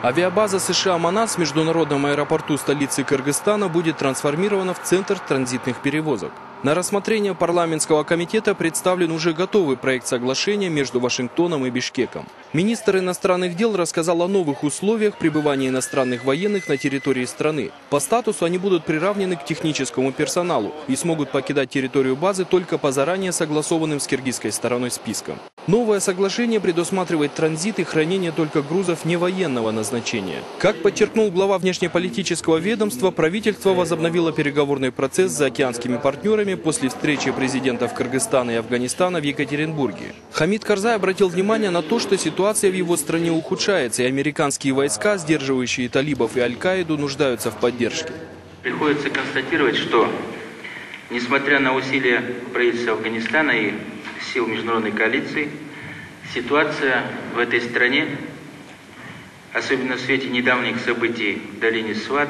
Авиабаза США «Манас» в международном аэропорту столицы Кыргызстана будет трансформирована в центр транзитных перевозок. На рассмотрение парламентского комитета представлен уже готовый проект соглашения между Вашингтоном и Бишкеком. Министр иностранных дел рассказал о новых условиях пребывания иностранных военных на территории страны. По статусу они будут приравнены к техническому персоналу и смогут покидать территорию базы только по заранее согласованным с киргизской стороной спискам. Новое соглашение предусматривает транзит и хранение только грузов невоенного назначения. Как подчеркнул глава внешнеполитического ведомства, правительство возобновило переговорный процесс с заокеанскими партнерами после встречи президентов Кыргызстана и Афганистана в Екатеринбурге. Хамид Карзай обратил внимание на то, что ситуация в его стране ухудшается, и американские войска, сдерживающие талибов и Аль-Каиду, нуждаются в поддержке. Приходится констатировать, что, несмотря на усилия правительства Афганистана и сил международной коалиции, ситуация в этой стране, особенно в свете недавних событий в долине Сват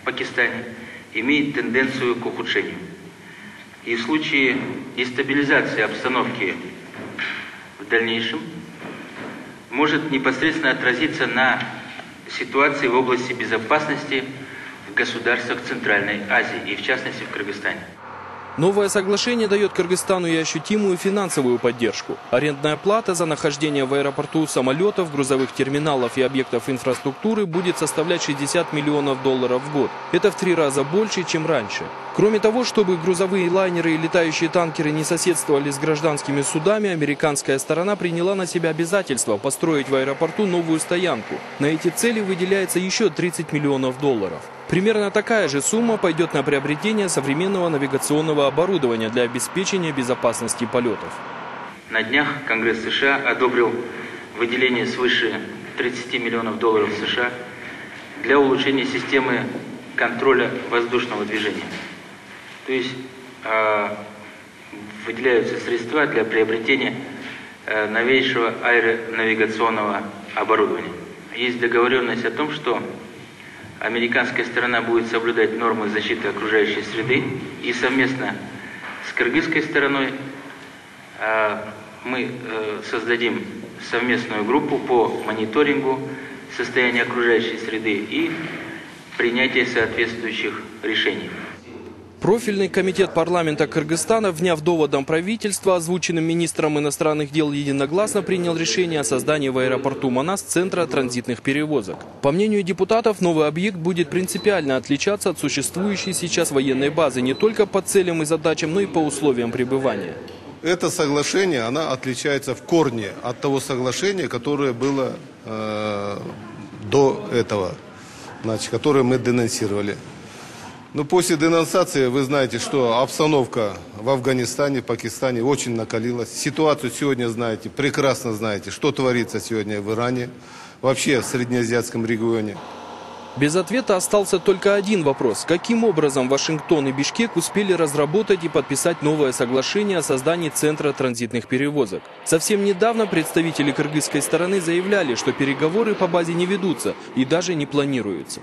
в Пакистане, имеет тенденцию к ухудшению. И в случае дестабилизации обстановки в дальнейшем может непосредственно отразиться на ситуации в области безопасности в государствах Центральной Азии и в частности в Кыргызстане. Новое соглашение дает Кыргызстану и ощутимую финансовую поддержку. Арендная плата за нахождение в аэропорту самолетов, грузовых терминалов и объектов инфраструктуры будет составлять $60 миллионов в год. Это в 3 раза больше, чем раньше. Кроме того, чтобы грузовые лайнеры и летающие танкеры не соседствовали с гражданскими судами, американская сторона приняла на себя обязательство построить в аэропорту новую стоянку. На эти цели выделяется еще $30 миллионов. Примерно такая же сумма пойдет на приобретение современного навигационного оборудования для обеспечения безопасности полетов. На днях Конгресс США одобрил выделение свыше $30 миллионов США для улучшения системы контроля воздушного движения. То есть выделяются средства для приобретения новейшего аэронавигационного оборудования. Есть договоренность о том, что американская сторона будет соблюдать нормы защиты окружающей среды, и совместно с кыргызской стороной мы создадим совместную группу по мониторингу состояния окружающей среды и принятия соответствующих решений. Профильный комитет парламента Кыргызстана, вняв доводам правительства, озвученным министром иностранных дел, единогласно принял решение о создании в аэропорту Манас центра транзитных перевозок. По мнению депутатов, новый объект будет принципиально отличаться от существующей сейчас военной базы не только по целям и задачам, но и по условиям пребывания. Это соглашение, оно отличается в корне от того соглашения, которое было до этого, которое мы денонсировали. Но после денонсации вы знаете, что обстановка в Афганистане, Пакистане очень накалилась. Ситуацию сегодня знаете, прекрасно знаете, что творится сегодня в Иране, вообще в среднеазиатском регионе. Без ответа остался только один вопрос. Каким образом Вашингтон и Бишкек успели разработать и подписать новое соглашение о создании центра транзитных перевозок? Совсем недавно представители кыргызской стороны заявляли, что переговоры по базе не ведутся и даже не планируются.